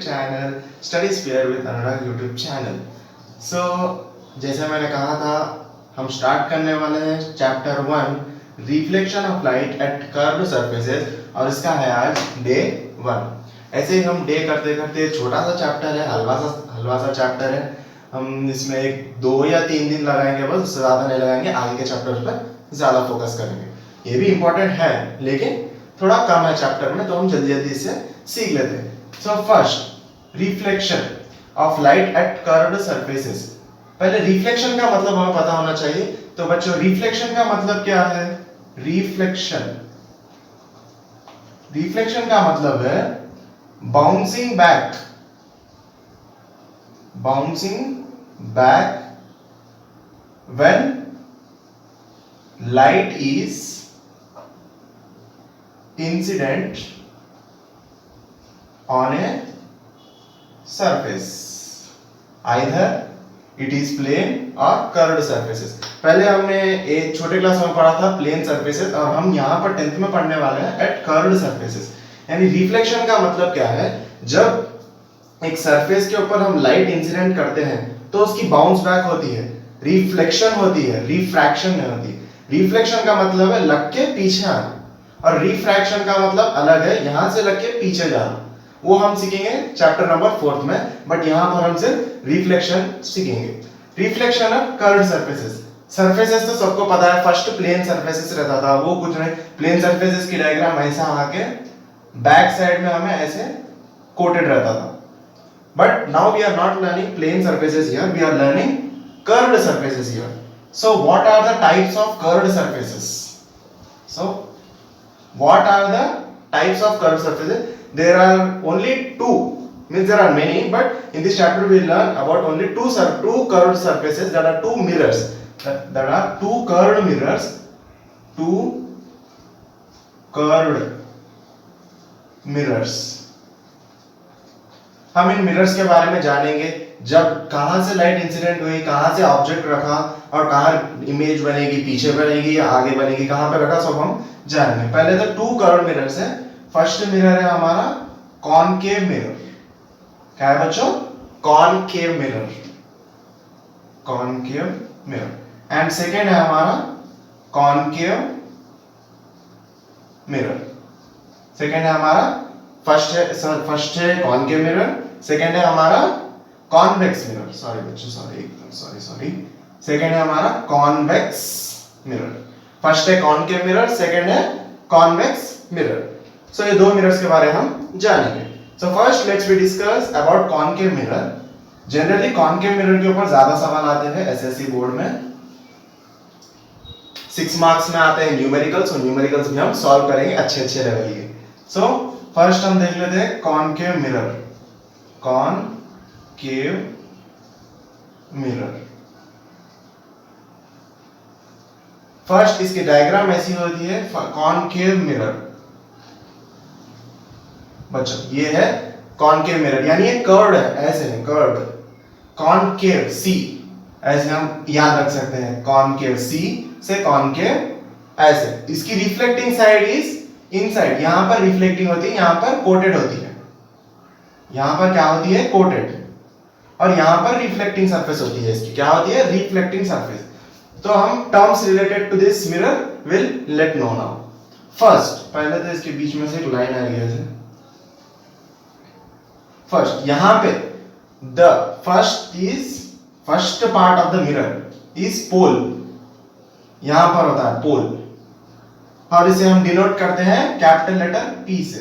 channel Study Sphere with Anurag YouTube channel. So जैसे मैंने कहा था हम स्टार्ट करने वाले हैं chapter 1 reflection of light at curved surfaces और इसका है आज डे 1। ऐसे ही हम डे करते करते छोटा सा चैप्टर है, हलवा सा चैप्टर है। हम इसमें एक 2 या 3 दिन लगाएंगे, बस उससे ज़्यादा नहीं लगाएंगे। आगे के चैप्टर पर ज़्यादा फोकस करेंगे। ये भी इम्पोर्टेंट है लेकिन थोड़ा कम है चैप्टर में, तो हम जल्दी जल्दी इससे सीख लेते हैं। So first reflection of light at curved surfaces. पहले रिफ्लेक्शन का मतलब हमें पता होना चाहिए। तो बच्चों रिफ्लेक्शन का मतलब क्या है? रिफ्लेक्शन का मतलब है bouncing back when light is incident on a surface, either it is plane or curved surfaces। पहले हमने एक छोटे क्लास में पढ़ा था प्लेन सरफेसेस और हम यहाँ पर 10th में पढ़ने वाले हैं एट कर्व्ड सरफेसेस। यानी रिफ्लेक्शन का मतलब क्या है? जब एक सरफेस के ऊपर हम लाइट इंसिडेंट करते हैं तो उसकी बाउंस बैक होती है, रिफ्लेक्शन होती है, रिफ्रैक्शन नहीं होती। रिफ्लेक्शन का मतलब है लग के पीछे आना और रिफ्रैक्शन का मतलब अलग है, यहां से लग के पीछे जाना। वो हम सीखेंगे चैप्टर नंबर 4 में, बट यहां पर हम सिर्फ रिफ्लेक्शन सीखेंगे। रिफ्लेक्शन ऑफ कर्व्ड सरफेसेस तो सबको पता है। फर्स्ट प्लेन सरफेसेस रहता था, वो कुछ नहीं, प्लेन सरफेसेस की डायग्राम ऐसा आके बैक साइड में हमें ऐसे कोटेड रहता था। But now we are not learning plane surfaces here, we are learning curved surfaces here. So what are the types of curved surfaces? So what are the types of curved surfaces? There are only two, means there are many, but in this chapter we will learn about only two curved surfaces, that are two mirrors, that are two curved mirrors, two curved mirrors। हम इन mirrors के बारे में जानेंगे, जब कहां से light incident हुई, कहां से ऑब्जेक्ट रखा और कहां इमेज बनेगी, पीछे बनेगी या आगे बनेगी, कहां पे रखा, सब हम जानेंगे। पहले तो टू कर्व्ड मिरर्स है। फर्स्ट मिरर है हमारा कॉनकेव मिरर। क्या है बच्चों? Concave mirror. एंड सेकेंड है हमारा कॉनकेव मिरर। सेकेंड है हमारा फर्स्ट है कॉनकेव मिरर, सेकेंड है हमारा कॉन्वेक्स मिरर। सॉरी बच्चों, सॉरी। सेकेंड है हमारा कॉन्वेक्स मिरर। फर्स्ट है कॉनकेव मिरर, सेकेंड है कॉन्वेक्स मिरर। सो ये दो मिरर्स के बारे में हम जानेंगे। So first let's we discuss about concave mirror. Generally concave mirror के ऊपर ज्यादा सवाल आते हैं एसएससी बोर्ड में, 6 मार्क्स में आते हैं न्यूमेरिकल्स, और न्यूमेरिकल्स भी हम सॉल्व करेंगे अच्छे लेवल के। सो फर्स्ट हम देख लेते हैं कॉनकेव मिरर। फर्स्ट इसकी डायग्राम ऐसी होती है कॉनकेव मिरर। बच्चों ये है कॉनकेव मिरर, यानी ये कर्व्ड है, ऐसे नहीं, कर्व्ड। कॉनकेव सी ऐसे हम याद रख सकते हैं, कॉनकेव सी से कॉनकेव ऐसे। इसकी रिफ्लेक्टिंग साइड इज इनसाइड, यहां पर रिफ्लेक्टिंग होती है, यहां पर कोटेड होती है। यहां पर क्या होती है? कोटेड। और यहां पर रिफ्लेक्टिंग सरफेस होती है। इसकी क्या होती है? Reflecting surface. तो हम terms related to this mirror will let know now. First पहले तो इसके बीच में से एक लाइन आ गई है। फर्स्ट यहां पे the first part of the mirror is pole. यहां पर होता है पोल, और इसे हम डिनोट करते हैं कैपिटल लेटर P से।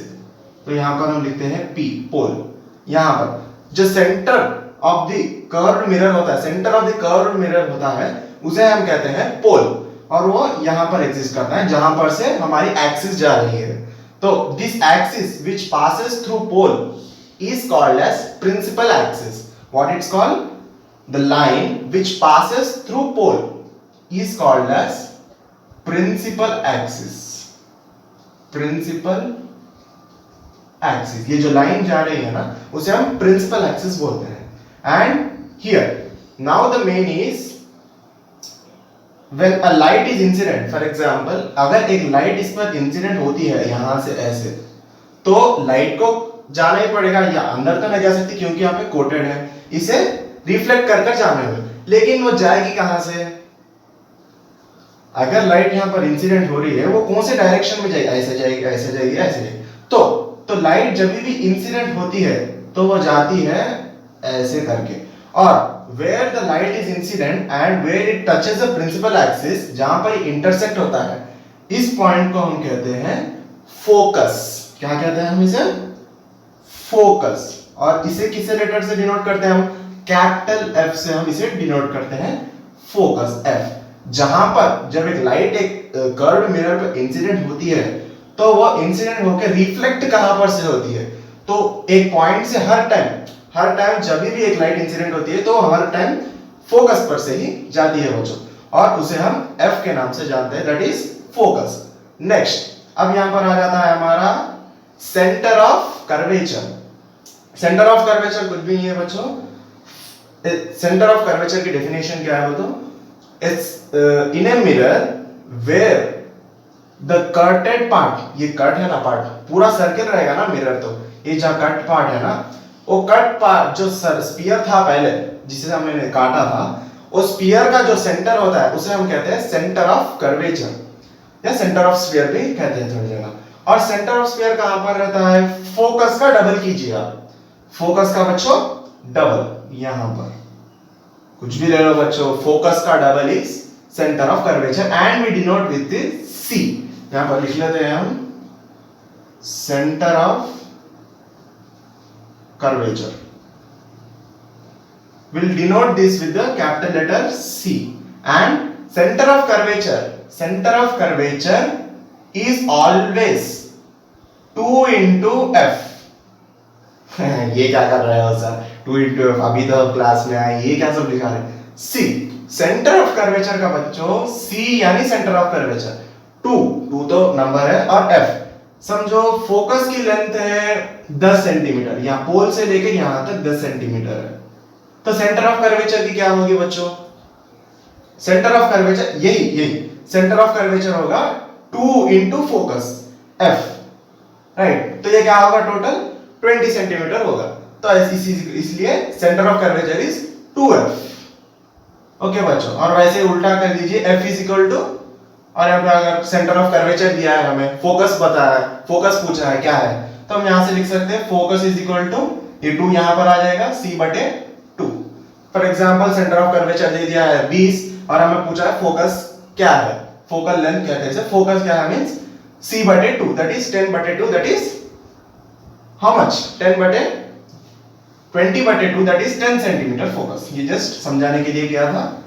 तो यहां पर हम लिखते हैं P, पोल। यहां पर जो centre of the curved mirror होता है, centre of the curved mirror होता है, उसे हम कहते हैं पोल, और वो यहां पर एग्जिस्ट करता है जहां पर से हमारी एक्सिस जा रही है। तो this axis which passes through pole is called as principal axis. What it's called? The line which passes through pole is called as principal axis. ये जो लाइन जा रही है ना, उसे हम principal axis बोलते हैं। And here now the main is when a light is incident, for example अगर एक लाइट इस पर इंसिडेंट होती है यहां से ऐसे, तो लाइट को जाना ही पड़ेगा, या अंदर तो नहीं जा सकती क्योंकि यहाँ पे कोटेड है, इसे रिफ्लेक्ट कर कर जाने होगा। लेकिन वो जाएगी कहां से? अगर लाइट यहाँ पर इंसिडेंट हो रही है वो कौन से डायरेक्शन में जाएगी? ऐसे जाएगी, ऐसे जाएगी, ऐसे जाएगी। तो लाइट जब भी इंसिडेंट होती है तो वो जाती है ऐसे करके, और where the light is incident and where it touches the principal axis, जहां पर इंटरसेक्ट होता है, इस पॉइंट को हम कहते हैं फोकस। क्या कहते हैं हम इसे? फोकस। और इसे किस लेटर से डिनोट करते हैं हम? कैपिटल एफ से हम इसे डिनोट करते हैं, फोकस, एफ। जहां पर जब एक लाइट एक कर्व मिरर पर इंसिडेंट होती है तो वो इंसिडेंट होकर रिफ्लेक्ट कहां पर से होती है? तो एक पॉइंट से हर टाइम जब भी एक लाइट इंसिडेंट होती है तो हर टाइम फोकस पर से ही जाती है बच्चों, और उसे हम एफ के नाम से जानते हैं, दैट इज फोकस। नेक्स्ट, अब यहां पर आ जाता है हमारा centre of curvature. Centre of curvature कुछ भी नहीं है बच्चों। सेंटर ऑफ कर्वेचर की डेफिनेशन क्या है? तो it's in a mirror where the cutted part, ये कट है ना पार्ट, पूरा सर्किल रहेगा ना मिरर, तो ये जहां कट पार्ट है ना, वो कट पार्ट जो स्फीयर था पहले जिसे हमने काटा था, उस स्फीयर का जो सेंटर होता है उसे हम कहते हैं सेंटर ऑफ कर्वेचर, या सेंटर ऑफ स्फीयर भी कहते हैं थोड़ी जगह। और सेंटर ऑफ स्फीयर कहां पर रहता है? फोकस का डबल कीजिए आप, फोकस का बच्चों डबल, यहां पर कुछ भी ले लो बच्चों, फोकस का double is centre of curvature and we denote with C. यहां पर लिख लेते हैं हम centre of curvature, we'll denote this with the capital letter C, and center of curvature is always 2 into F। ये क्या कर रहे हो सर? 2 into F, अभी तो क्लास में आए, ये क्या सब लिखा है? C, सेंटर ऑफ कर्वेचर का बच्चों C यानी सेंटर ऑफ कर्वेचर, 2 तो नंबर है, और F समझो फोकस की लेंथ है 10 सेंटीमीटर, यहाँ पोल से लेकर यहां तक 10 सेंटीमीटर है, तो सेंटर ऑफ कर्वेचर की क्या होगी बच्चों? सेंटर ऑफ कर्वेचर यही सेंटर ऑफ कर्वेचर होगा 2 into फोकस F, राइट। तो ये क्या होगा? टोटल 20 सेंटीमीटर होगा, तो इसलिए centre of curvature is 2F। Okay बच्चों, और वैसे उल्टा कर दीजिए, F इज इक्वल टू, और यहाँ पे अगर सेंटर ऑफ कर्वेचर दिया है हमें, फोकस बता रहा है, फोकस पूछा है क्या है, तो हम यहां से लिख सकते हैं फोकस इज इक्वल टू, ये 2 यहां पर आ जाएगा C बटे 2। For example centre of curvature दे दिया है 20 और हमें पूछा है फोकस क्या है, फोकल लेंथ कहते हैं इसे, फोकस क्या है मींस C बटे 2, दैट इज 10 बटे 2, दैट इज हाउ मच? 10 बटे 20 बटे 2, दैट इज 10 सेंटीमीटर फोकस। ये जस्ट समझाने के लिए किया था।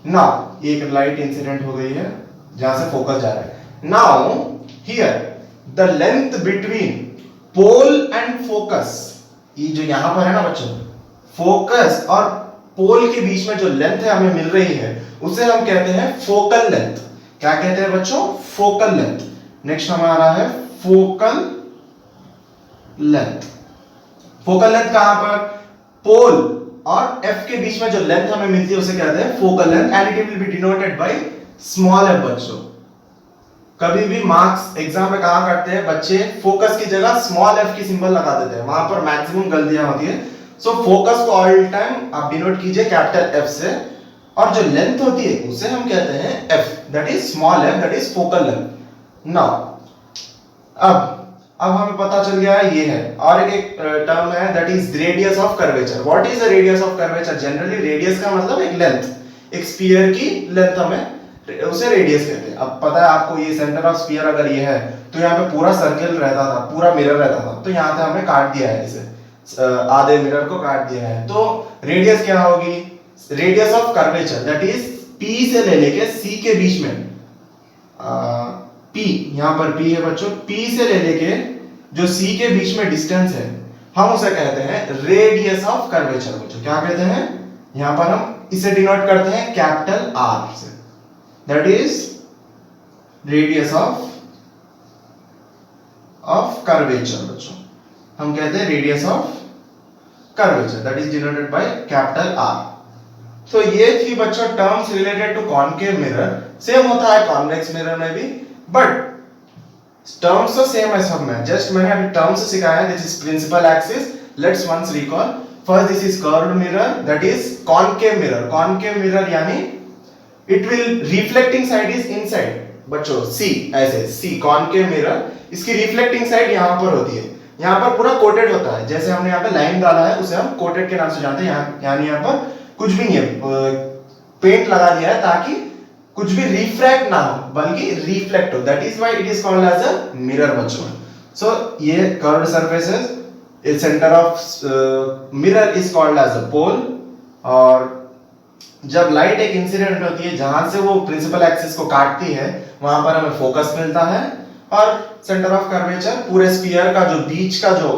नाउ एक लाइट इंसिडेंट हो गई है जहां से फोकस जा रहा है। Now here the length between pole and focus, ये जो यहां पर है ना बच्चों, फोकस और पोल के बीच में जो लेंथ है हमें मिल रही है उसे हम कहते हैं फोकल लेंथ। क्या कहते हैं बच्चों? Focal length. नेक्स्ट हमारा है फोकल लेंथ। फोकल लेंथ कहां पर? पोल और एफ के बीच में जो लेंथ हमें मिलती है उसे कहते हैं focal length, and it will B denoted by small F बच्चों। कभी भी मार्क्स एग्जाम में कहा करते हैं बच्चे फोकस की जगह स्मॉल एफ की सिंबल लगा देते हैं, वहां पर मैक्सिमम गलतियां होती है। सो फोकस को ऑल टाइम आप डिनोट कीजिए कैपिटल एफ से, और जो लेंथ होती है उसे हम कहते हैं F, that is small F, that is focal length. Now अब हमें पता चल गया है ये है, और एक टर्म है that is radius of curvature. What is the radius of curvature? Generally radius का मतलब एक लेंथ, एक स्फीयर की लेंथ हमें उसे रेडियस कहते हैं। अब पता है आपको ये सेंटर ऑफ स्फीयर अगर ये है तो यहाँ पे पूरा सर्किल रहता था, पूरा मिरर रहता था, तो यहाँ से हमने काट दिया है इसे, आधे मिरर को काट दिया है, तो रेडियस क्या होगी? Radius of curvature that is P से ले लेके C के बीच में, P यहाँ पर P है बच्चों, P से ले लेके जो C के बीच में डिस्टेंस है हम उसे कहते हैं रेडियस ऑफ कर्वेचर बच्चों। क्या कहते हैं? यहाँ पर हम इसे डिनोट करते हैं कैपिटल R से, that is radius of curvature बच्चों, हम कहते हैं radius of curvature, that is denoted by capital R। तो ये थी बच्चों terms related to concave mirror. Same होता है कॉन्वेक्स मिरर में भी, बट टर्म्स तो सेम है सब में, जस्ट मैंने अभी टर्म्स सिखाया है. This is principal axis. Let's once recall. First this is curved mirror, that is concave mirror. Concave mirror यानी it will reflecting side is inside. बच्चों सी, ऐसे सी कॉनकेव मिरर, इसकी रिफ्लेक्टिंग साइड यहां पर होती है. यहां पर पूरा कोटेड होता है, जैसे हमने यहां पे लाइन डाला है उसे हम कोटेड के नाम से जानते हैं. यानी यहां पर कुछ भी नहीं है, पेंट लगा दिया है ताकि कुछ भी रिफ्रैक्ट ना हो बल्कि रिफ्लेक्ट हो. That is why it is called as a mirror बच्चों. सो ये curved surfaces, it centre of mirror is called as a pole. और जब लाइट एक इंसिडेंट होती है जहां से वो प्रिंसिपल एक्सिस को काटती है, वहां पर हमें फोकस मिलता है. और सेंटर ऑफ कर्वेचर, पूरे स्फीयर का जो बीच का जो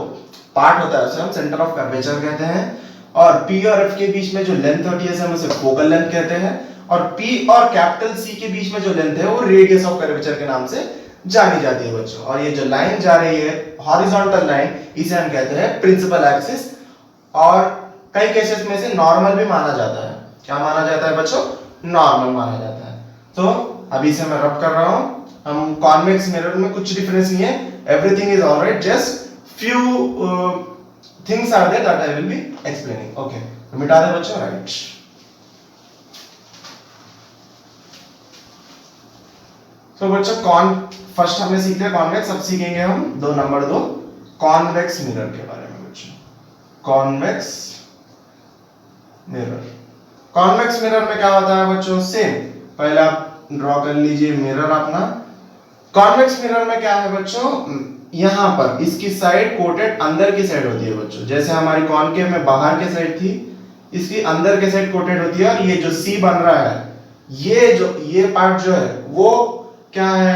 पार्ट होता है उसे हम सेंटर ऑफ कर्वेचर कहते हैं. और P और F के बीच में जो लेंथ होती है हम उसे फोकल लेंथ कहते हैं. और P और कैपिटल C के बीच में जो लेंथ है वो रेडियस ऑफ कर्वेचर के नाम से जानी जाती है बच्चों. और ये जो लाइन जा रही है हॉरिजॉन्टल लाइन, इसे हम कहते हैं प्रिंसिपल एक्सिस. और कई केसेस में इसे नॉर्मल भी माना जाता है. क्या माना जाता है बच्चों? नॉर्मल माना जाता है. तो अभी से मैं रब कर रहा हूं. हम कॉन्वेक्स मिरर में कुछ डिफरेंस नहीं है, everything is alright, just few things are there that I will be explaining. Okay, तो मिटा दे बच्चों. राइट. तो बच्चों फर्स्ट हमने सीख लिया कॉन्वेक्स. अब सीखेंगे हम 2 कॉन्वेक्स मिरर के बारे में बच्चों. Convex mirror. कॉन्वेक्स मिरर में क्या होता है बच्चों? सेम, पहले आप ड्रॉ कर लीजिए मिरर अपना. कॉन्वेक्स मिरर में क्या है बच्चों? यहां पर इसकी साइड कोटेड अंदर की साइड होती है बच्चों. जैसे हमारी कॉनकेव में बाहर की साइड थी, इसकी अंदर की साइड कोटेड होती है. और ये जो सी बन रहा है, ये पार्ट जो है वो क्या है?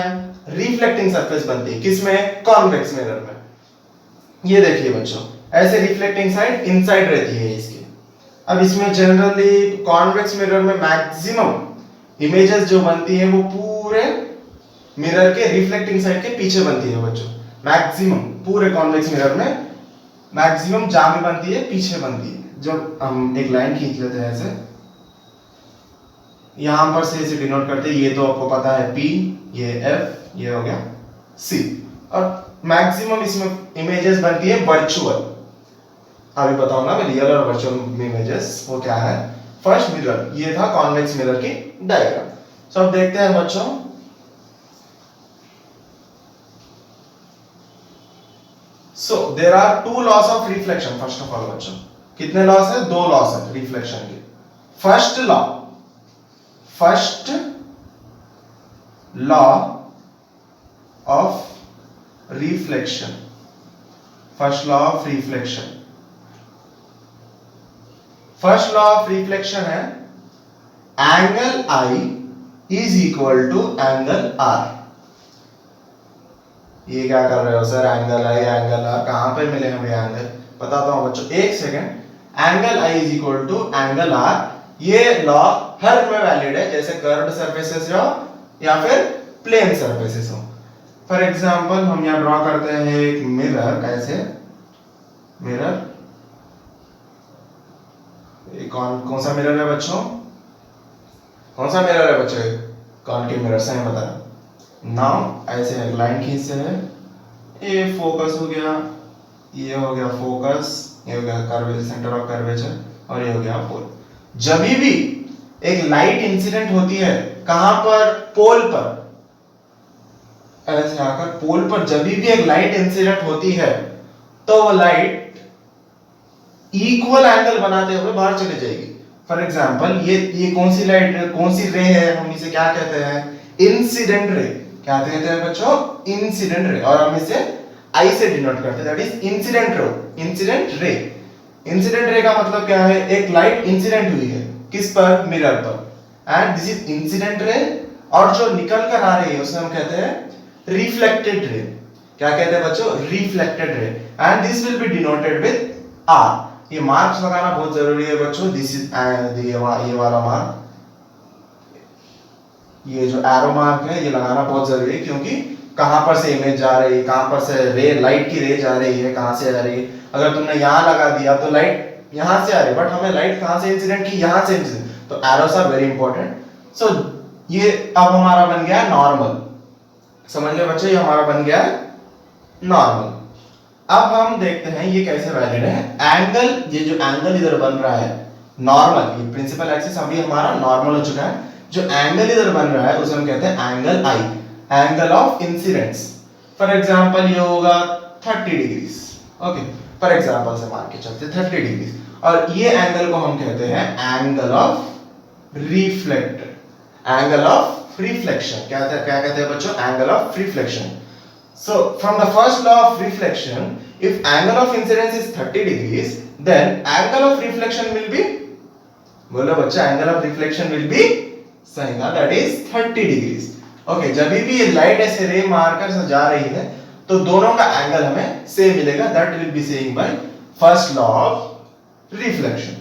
रिफ्लेक्टिंग सरफेस बनती है. किसमें? कॉन्वेक्स मिरर में. ये देखिए बच्चों, ऐसे रिफ्लेक्टिंग साइड इनसाइड रहती है इसकी. अब इसमें जनरली कॉन्वेक्स मिरर में मैक्सिमम इमेजेस जो बनती है वो पूरे मिरर के रिफ्लेक्टिंग साइड के पीछे बनती है बच्चों. मैक्सिमम पूरे कॉन्वेक्स मिरर में मैक्सिमम जहां भी बनती है पीछे बनती है. जब हम एक लाइन खींच लेते हैं ऐसे, यहां पर से इसे डिनोट करते हैं. ये तो आपको पता है P, ये F, ये हो गया C. और मैक्सिमम इसमें इमेजेस बनती है वर्चुअल. अभी बताऊंगा मैं रियल और वर्चुअल इमेजेस वो क्या है. फर्स्ट मिरर, ये था कॉन्वेक्स मिरर की डायग्राम. सो अब देखते हैं बच्चों. So there are 2 laws of reflection. First of all बच्चों, कितने लॉस है? 2 लॉस है रिफ्लेक्शन के. First law of reflection. First law of reflection. First law of reflection है angle I is equal to angle R. ये क्या कर रहे हो sir? Angle I angle R कहां पे मिले हमें एंगल? बताता हूं बच्चों, एक second. Angle I is equal to angle R, ये लॉ हर में वैलिड है, जैसे कर्व्ड सरफेसेस हो या फिर प्लेन सरफेसेस हो. फॉर एग्जांपल हम यहां ड्रॉ करते हैं एक मिरर. कैसे? मिरर, ये कौन सा मिरर है बच्चों? कौन सा मिरर है बच्चों? Concave mirror. सही बता. नाउ ऐसे एक लाइन खींचते हैं, ये फोकस हो गया, ये हो गया फोकस, ये हो गया कर्वेचर, सेंटर ऑफ कर्वेचर, और ये हो गया पोल. जब भी एक लाइट इंसिडेंट होती है, कहां पर? पोल पर. ऐसे आकर पोल पर जब भी एक लाइट इंसिडेंट होती है तो वो लाइट इक्वल एंगल बनाते हुए बाहर चले जाएगी. फॉर एग्जांपल ये कौन सी लाइट, कौन सी रे है? हम इसे क्या कहते हैं? Incident ray. क्या कहते हैं बच्चों? Incident ray. और हम इसे I से डिनोट करते हैं, that is incident ray. Incident ray. Incident ray का मतलब क्या है? एक लाइट इंसिडेंट हुई है किस पर? मिरर पर. And this is incident ray. और जो निकल कर आ रही है उसे हम कहते हैं रिफ्लेक्टेड रे. क्या कहते हैं बच्चों? Reflected ray. And this will be denoted with R. ये मार्क्स लगाना बहुत जरूरी है बच्चों. दिस इज ये वाला मार्क, ये जो एरो मार्क है ये लगाना बहुत जरूरी है, क्योंकि कहां पर से इमेज जा रही है, कहां पर से रे, लाइट की रे जा रही है, कहां से आ रही है. अगर तुमने यहां लगा दिया तो लाइट यहां से आ रही है, बट हमें लाइट कहां से इंसिडेंट की? यहां से इंसिडेंट. तो एरोस आर वेरी इंपॉर्टेंट. सो ये अब हमारा बन गया नॉर्मल. समझ गए बच्चे, ये हमारा बन गया नॉर्मल। अब हम देखते हैं ये कैसे वैलिड है। एंगल, ये जो एंगल इधर बन रहा है नॉर्मल, ये प्रिंसिपल एक्सिस अभी हमारा नॉर्मल हो चुका है। जो एंगल इधर बन रहा है उसे हम कहते हैं angle I, angle of incidence. For example ये होगा 30 डिग्रीज। ओके, फॉर एग्जांपल से मान के चलते 30 डिग्रीज, और ये एंगल को हम कहते हैं angle of reflected, angle of reflection. क्या कहते हैं बच्चों? Angle of reflection. So from the first law of reflection, if angle of incidence is 30 degrees, then angle of reflection will be, बोलो बच्चा, angle of reflection will be सही ना, that is 30 degrees. Okay, जब भी ये light ऐसे रे मारकर से जा रही है तो दोनों का एंगल हमें सेम मिलेगा, that will be seen by first law of reflection.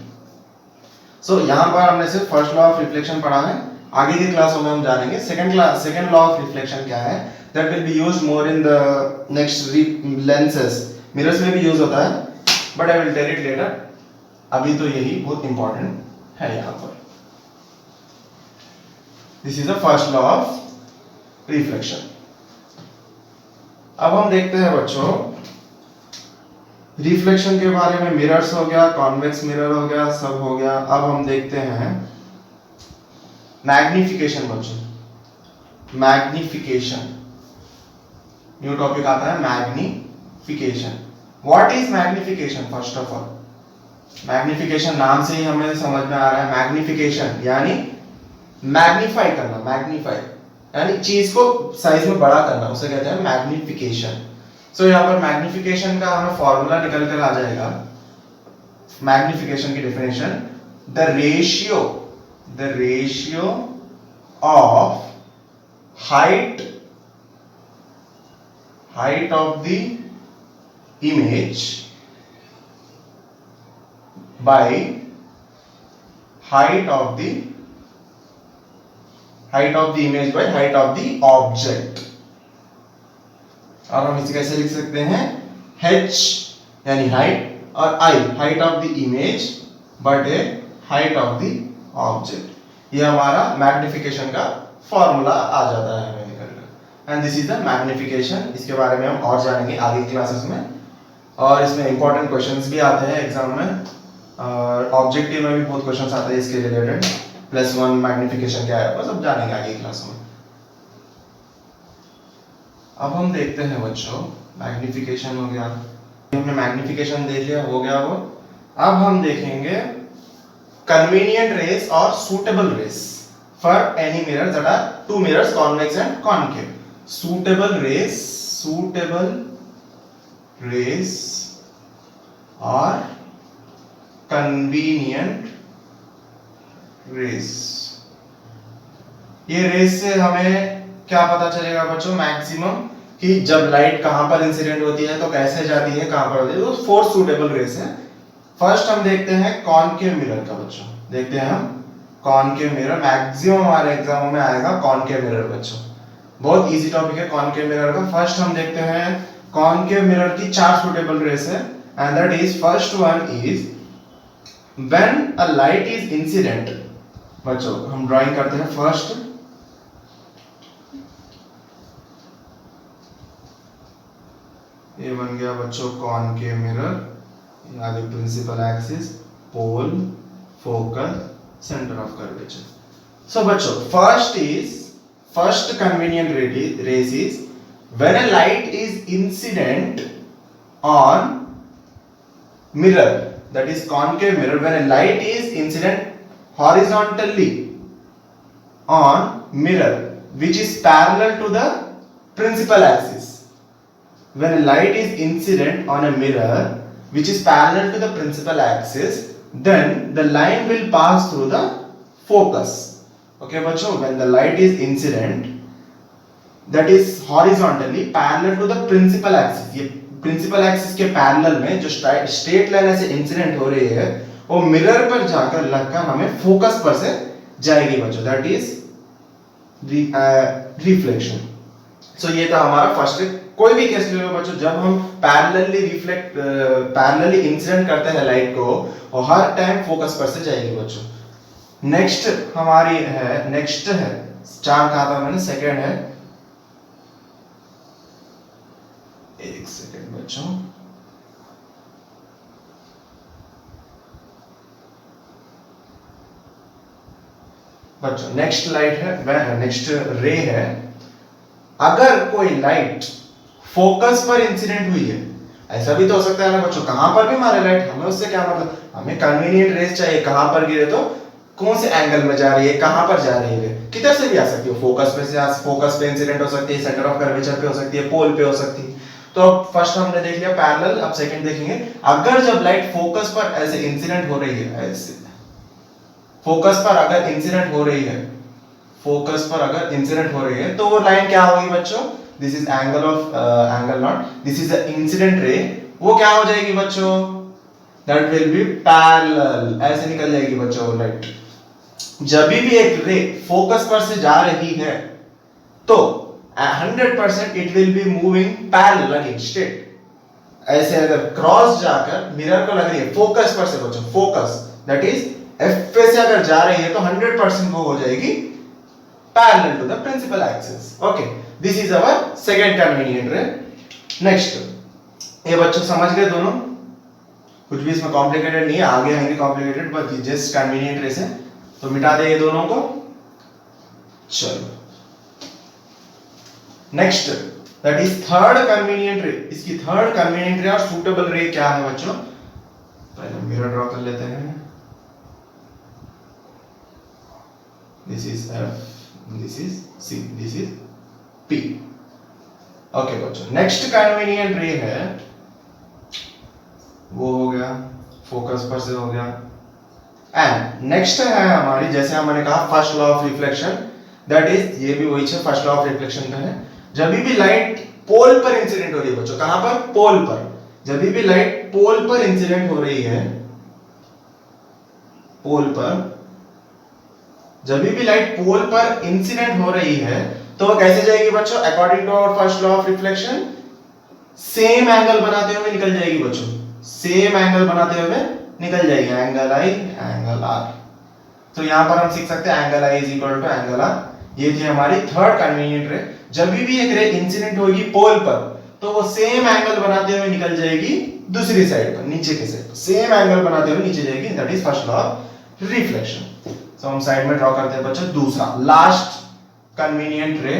So यहाँ पर हमने सिर्फ फर्स्ट लॉ ऑफ रिफ्लेक्शन पढ़ा है, आगे की क्लासों में हम जानेंगे सेकंड लॉ ऑफ रिफ्लेक्शन क्या है। That will be used more in the next lenses, mirrors में भी यूज होता है, but I will tell it later. अभी तो यही बहुत important है यहाँ पर। This is the first law of reflection. अब हम देखते हैं बच्चों रिफ्लेक्शन के बारे में। मिरर्स हो गया, कॉन्वेक्स मिरर हो गया, सब हो गया। अब हम देखते हैं मैग्निफिकेशन बच्चों, मैग्निफिकेशन न्यू टॉपिक आता है magnification. What is magnification? First of all, magnification नाम से ही हमें समझ में आ रहा है, मैग्निफिकेशन यानी मैग्नीफाई करना, मैग्नीफाई यानी चीज को साइज में बड़ा करना, उसे कहते हैं मैग्निफिकेशन। सो यहाँ पर मैग्निफिकेशन का हमें फॉर्मूला निकल कर आ जाएगा। मैग्निफिकेशन की definition, the ratio of height of the image by height of the image by height of the object। और हम इसे कैसे लिख सकते हैं? h यानी हाइट और I height of the image बटे height of the object। ये हमारा मैग्निफिकेशन का फॉर्मूला आ जाता है हमें निकल कर। And this is the magnification. इसके बारे में हम और जानेंगे आगे क्लासेस में, और इसमें इंपॉर्टेंट क्वेश्चंस भी आते हैं एग्जाम में, और ऑब्जेक्टिव में भी बहुत क्वेश्चंस आते हैं इसके रिलेटेड। +1 मैग्निफिकेशन क्या है, बस अब जानेंगे आगे क्लास में। अब हम देखते हैं बच्चों, मैग्निफिकेशन हो गया, हमने मैग्निफिकेशन देख लिया, हो गया वो। अब हम देखेंगे कन्वीनियंट रेस और suitable rays for any mirror, that are two mirrors, convex and concave. Suitable rays or convenient rays। ये रेस से हमें क्या पता चलेगा बच्चों? मैक्सिमम कि जब लाइट कहां पर इंसिडेंट होती है तो कैसे जाती है, कहां पर होती है। तो 4 सूटेबल रेस है। फर्स्ट हम देखते हैं कॉनकेव मिरर का बच्चों, देखते हैं हम कॉनकेव मिरर। मैक्सिमम हमारे एग्जामों में आएगा कॉनकेव मिरर बच्चों, बहुत इजी टॉपिक है कॉनकेव मिरर का। फर्स्ट हम देखते हैं कॉनकेव मिरर की 4 सूटेबल रेस है, and that is, first one is when a light is incident. बच्चों हम ड्राइंग करते हैं फर्स्ट, ये बन गया बच्चों कॉनकेव मिरर, आगे principal axis, pole, focal, center of curvature। So बच्चों first convenient race is when a light is incident on mirror, that is concave mirror, when a light is incident horizontally on mirror which is parallel to the principal axis। When a light is incident on a mirror which is parallel to the principal axis, then the line will pass through the focus। Okay बच्चों, when the light is incident that is horizontally parallel to the principal axis, ये principal axis के parallel में जो straight line ऐसे incident हो रही है वो मिरर पर जाकर लगकर हमें फोकस पर से जाएगी बच्चों, that is reflection। So ये था हमारा फर्स्ट। कोई भी केस ले लो बच्चों, जब हम पैरेलली इंसिडेंट करते हैं लाइट को, और हर टाइम फोकस पर से जाएगी बच्चों। नेक्स्ट है 4 कहा था मैंने, सेकंड है एक सेकेंड बच्चों, नेक्स्ट लाइट है, वह नेक्स्ट रे है। अगर कोई लाइट फोकस पर इंसिडेंट हुई है, ऐसा भी तो हो सकता है ना बच्चों, कहां पर भी मारे लाइट, हमें उससे क्या मतलब, हमें कन्वीनियंट रेस चाहिए, कहां पर गिरे तो कौन से एंगल में जा रही है, कहां पर जा रही है, किधर से भी आ सकती है, फोकस पे से, फोकस पे इंसिडेंट हो सकती है, सेंटर ऑफ कर्वेचर पे हो सकती है, पोल पे हो सकती है। तो अब फर्स्ट हमने देख लिया पैरेलल, अब सेकंड देखेंगे। अगर जब लाइट फोकस पर ऐसे इंसिडेंट हो रही है, ऐसे फोकस पर अगर इंसिडेंट हो रही है, फोकस पर अगर इंसिडेंट हो रही है, तो वो लाइन क्या होगी बच्चों, this is angle of angle not, this is the incident ray, वो क्या हो जाएगी बच्चों, दैट विल बी पैरेलल, ऐसे निकल जाएगी बच्चों लाइट। जब भी एक रे फोकस पर से जा रही है तो 100% it will be moving parallel against it. ऐसे अगर क्रॉस जाकर मिरर को लग रही है फोकस पर से बच्चों, फोकस दैट इज एफ पे से अगर जा रही है तो 100% वो हो जाएगी parallel to the principal axis. Okay, this is our second convenient ray. Next, ये बच्चों समझ गए दोनों, कुछ भी इसमें कॉम्प्लिकेटेड नहीं है, आगे आएंगे कॉम्प्लिकेटेड, बट जस्ट कन्वीनियंट रे से, तो मिटा दे ये दोनों को। चलो next, that is third convenient रे। इसकी थर्ड कन्वीनियंट रे और सूटेबल रे क्या है बच्चों, पहले मिरर ड्रॉ कर लेते हैं। This is F, this is C, this is P. Okay बच्चों, नेक्स्ट कन्वीनियंट रे है, वो हो गया फोकस पर से हो गया। एंड नेक्स्ट है हमारी, जैसे हमने कहा first law of reflection, that is, ये भी वही है, फर्स्ट लॉ ऑफ रिफ्लेक्शन का है। जब भी लाइट पोल पर इंसिडेंट हो रही है बच्चों, कहां पर, पोल पर, जब भी लाइट पोल पर इंसिडेंट हो रही है, पोल पर, जब भी लाइट पोल पर इंसिडेंट हो रही है, तो वो कैसे जाएगी बच्चों, according to our first law of reflection, same angle बनाते हुए निकल जाएगी बच्चों, सेम एंगल बनाते हुए निकल जाएगी, एंगल आई एंगल आर। तो यहां पर हम सीख सकते हैं angle I is equal to angle R. ये थी हमारी थर्ड कन्वीनियंट रे। जब भी एक रे इंसिडेंट होगी पोल पर, तो वो सेम एंगल बनाते हुए निकल जाएगी दूसरी साइड पर, नीचे की साइड पर, सेम एंगल बनाते हुए नीचे जाएगी, that is first law of reflection. तो हम साइड में ड्रॉ करते हैं बच्चों दूसरा, लास्ट कन्वीनियंट रे,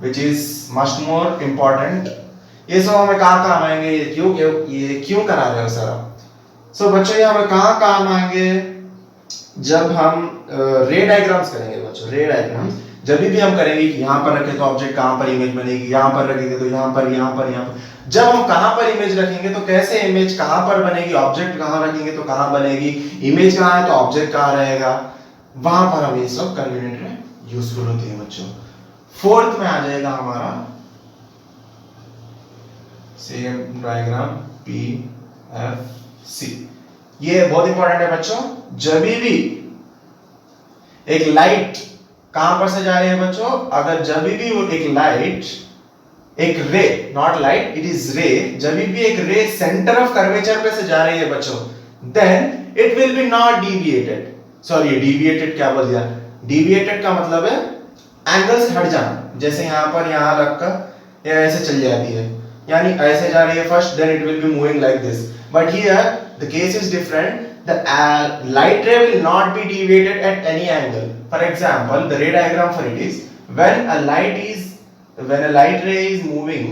which is much more important. ये सब हमें कहां काम आएंगे, ये क्यों करा रहे हो सर आप? सो बच्चों ये हमें कहां काम आएंगे, जब हम रे डायग्राम्स करेंगे बच्चों, रे डायग्राम्स जब भी हम करेंगे कि यहां पर रखे तो ऑब्जेक्ट कहां पर इमेज बनेगी, यहां पर रखेंगे तो यहां पर, यहां पर, यहां पर, जब हम कहां पर इमेज रखेंगे तो कैसे इमेज कहां पर बनेगी, ऑब्जेक्ट कहां रखेंगे तो कहां बनेगी, इमेज कहां है तो ऑब्जेक्ट कहां रहेगा, वहां पर हम ये सब कन्वीनियंट में यूजफुल होती है बच्चों। फोर्थ में आ जाएगा हमारा same diagram P F C. ये बहुत इंपॉर्टेंट है बच्चों। जब भी एक लाइट कहां पर से जा रही है बच्चों, अगर जब भी वो एक लाइट, एक रे, नॉट लाइट इट इज रे, जब भी एक रे सेंटर ऑफ कर्वेचर पे से जा रही है बच्चों, then it will be not deviated, sorry deviated क्या बोल दिया, डिविएटेड का मतलब है एंगल से हट जाना, जैसे यहां पर यहां रखकर ये ऐसे चल जाती है, यानी ऐसे जा रही है first, then it will be moving like this, but here the case is different, the light ray will not be deviated at any angle. For example, the ray diagram for it is, when a light ray is moving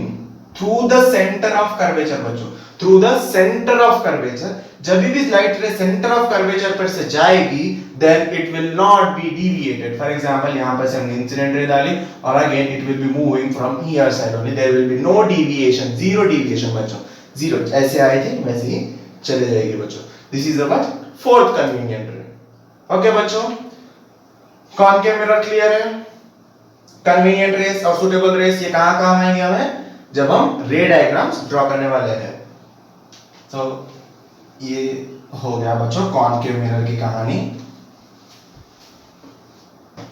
through the center of curvature बच्चों, through the center of curvature, जब भी light रे centre of curvature पर से जाएगी, then it will not be deviated. For example, यहाँ पर से हमने इंसिडेंट रे डाली और again it will be moving from here side only, there will be no deviation, zero deviation बच्चों, zero, ऐसे आई थी वैसे ही चले जाएगी बच्चों। This is our fourth convenient ray. Okay बच्चों, कॉनकेव मिरर क्लियर है? कन्वीनियंट रेस और सुटेबल रेस ये कहां काम आएंगे हमें, जब हम रे डायग्राम्स ड्रॉ करने वाले हैं। तो ये हो गया बच्चों कॉनकेव मिरर की कहानी।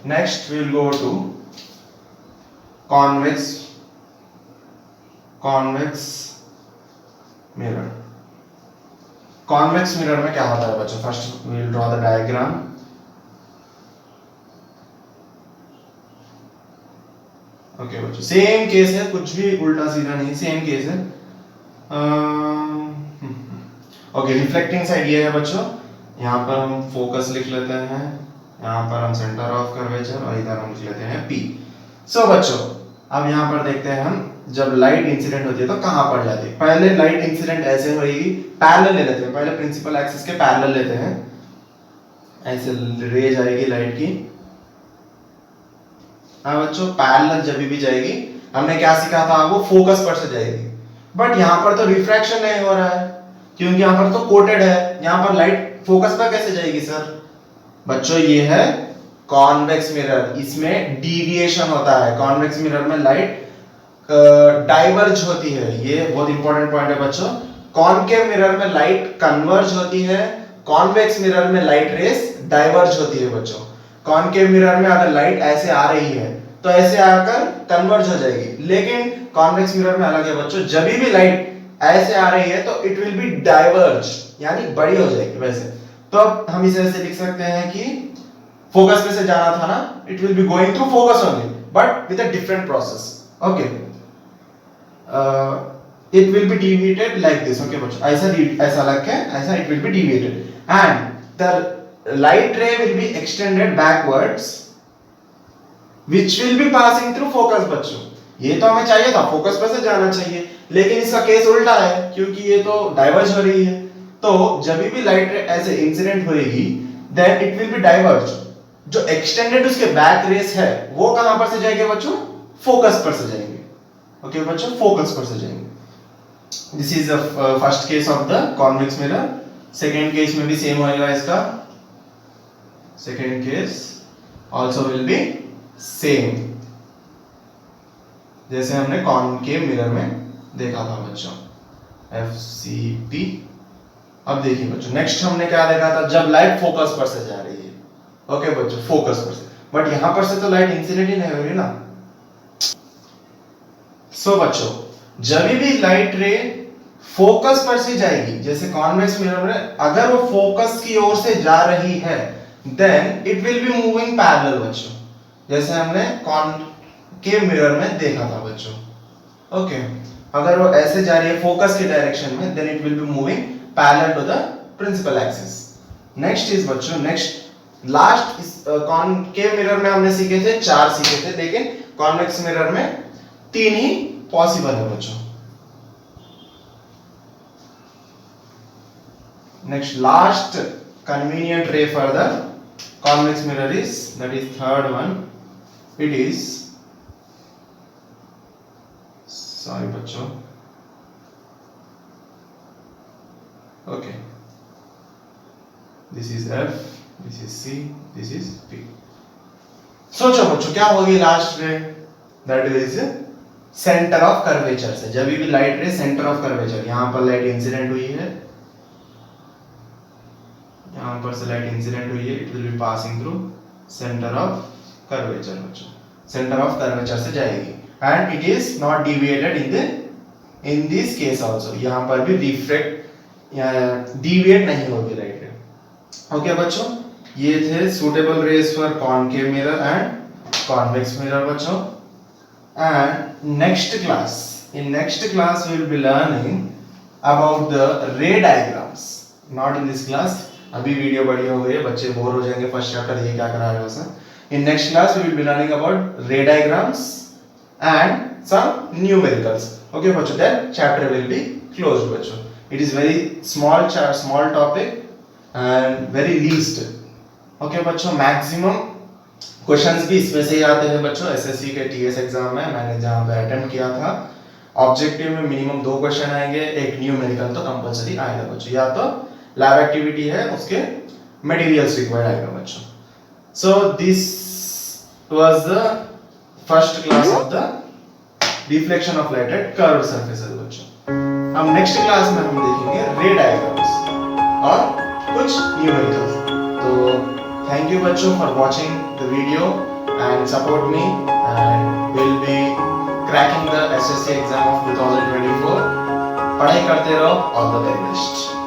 Next we will go to convex mirror. Convex mirror में क्या होता है बच्चों, first we will draw the diagram. Okay बच्चों, सेम केस है, कुछ भी उल्टा सीधा नहीं, सेम केस है। ओके, रिफ्लेक्टिंग साइड ये है बच्चों, यहाँ पर हम फोकस लिख लेते हैं, यहाँ पर हम सेंटर ऑफ कर्वेचर और इधर हम लिख लेते हैं P। सो बच्चों अब यहाँ पर देखते हैं हम, जब लाइट इंसिडेंट होती है तो कहाँ पर जाती है। पहले लाइट इंसिडेंट ऐसे होगी, पैरेलल ले लेते हैं, पहले प्रिंसिपल एक्सिस के पैरेलल लेते हैं, ऐसे रे जाएगी लाइट की। हाँ बच्चों, पैरेलल जब भी जाएगी, हमने क्या सीखा था, वो फोकस पर से जाएगी। बट यहाँ पर तो रिफ्रैक्शन नहीं हो रहा है, क्योंकि यहाँ पर तो कोटेड है, यहाँ पर लाइट फोकस पर कैसे जाएगी सर। बच्चों ये है कॉन्वेक्स मिरर, इसमें डिविएशन होता है। कॉन्वेक्स मिरर में लाइट डाइवर्ज होती है, ये बहुत इंपॉर्टेंट पॉइंट है बच्चों। कॉनकेव मिरर में लाइट कन्वर्ज होती है, कॉन्वेक्स मिरर में लाइट रेस डाइवर्ज होती है बच्चों। कॉनकेव मिरर में अगर लाइट ऐसे आ रही है तो ऐसे आकर कन्वर्ज हो जाएगी, लेकिन कॉन्वेक्स मिरर में अलग है बच्चों, जब भी लाइट ऐसे आ रही है तो इट विल बी डाइवर्ज, यानी बड़ी हो जाएगी वैसे। तो अब हम इसे ऐसे लिख सकते हैं कि फोकस में से जाना था ना, it will be going through focus only but with a different process. Okay, it will B deviated like this. Okay बच्चों, ऐसा लग के ऐसा it will B deviated and the light रे will be extended backwards which will be passing through focus। बच्चों ये तो हमें चाहिए था, फोकस पर से जाना चाहिए, लेकिन इसका केस उल्टा है, क्योंकि ये तो डाइवर्ज हो रही है। तो जब भी लाइट ऐसे इंसिडेंट होएगी then it will be diverge, जो एक्सटेंडेड उसके बैक रेस है वो कहां पर से जाएंगे बच्चों, फोकस पर से जाएंगे। ओके बच्चों, फोकस पर से जाएंगे। This is the first case of the convex mirror. Second case में भी सेम होएगा इसका, second case also will be same, जैसे हमने कॉनकेव मिरर में देखा था बच्चों, FCP। अब देखिए बच्चों, नेक्स्ट हमने क्या देखा था, जब लाइट फोकस पर से जा रही है। ओके बच्चों, फोकस पर से, बट यहां पर से तो लाइट इंसिडेंट ही नहीं हो रही ना। सो बच्चों जब भी लाइट रे फोकस पर से जाएगी, जैसे कॉन्वेक्स मिरर में अगर वो फोकस की ओर से जा रही है then it will be moving parallel बच्चों, जैसे हमने कॉनकेव मिरर में देखा था बच्चों। ओके, अगर वो ऐसे जा रही है फोकस की डायरेक्शन में then it will be moving parallel to the principal axis. Next is बच्चों, नेक्स्ट लास्ट इस कॉनकेव मिरर में हमने सीखे थे 4 सीखे थे, लेकिन कॉन्वेक्स मिरर में 3 ही पॉसिबल है बच्चों। Next last convenient ray for the convex mirror is, that is third one, it is, sorry बच्चों, okay, this is F, this is C, this is P। सोचो बच्चों क्या होगी लास्ट रे, that is centre of curvature से। जब भी light रे सेंटर ऑफ कर्वेचर, यहां पर लाइट इंसिडेंट हुई है, यहाँ पर से लाइट इंसिडेंट हुई है, it will be passing through centre of curvature बच्चों, सेंटर ऑफ कर्वेचर से जाएगी and it is not deviated in this case also, यहाँ पर भी डिविएट नहीं होगी लाइट। ओके बच्चों, ये थे suitable rays for concave mirror and convex mirror बच्चों। And next class, in next class we will be learning about the ray diagrams, not in this class. अभी वीडियो बड़ी हो गई है, बच्चे बोर हो जाएंगे फर्स्ट चैप्टर ये क्या करा रहे हो सर। In next class we will be learning about ray diagrams and some numericals. Okay बच्चों, that chapter will be closed बच्चों। It is very small topic and very least. Okay बच्चों, मैक्सिमम क्वेश्चंस भी इसमें से ही आते हैं बच्चों। एसएससी के टीएस एग्जाम में मैंने जहां पे अटेम्प्ट किया था, ऑब्जेक्टिव में मिनिमम 2 क्वेश्चन आएंगे, एक न्यूमेरिकल तो कंपलसरी आएगा बच्चों, या तो लैब एक्टिविटी है उसके मटेरियल्स रिक्वायर्ड आएगा बच्चों। So this was the first class of the reflection of light at curved surfaces बच्चों। हम नेक्स्ट क्लास में हम देखेंगे रे डायग्राम्स और कुछ न्यूमेरिकल्स। तो थैंक यू बच्चों for watching the video and support me and will be cracking the assessee exam of 2024। पढ़ाई करते रहो, ऑल द वेरी बेस्ट।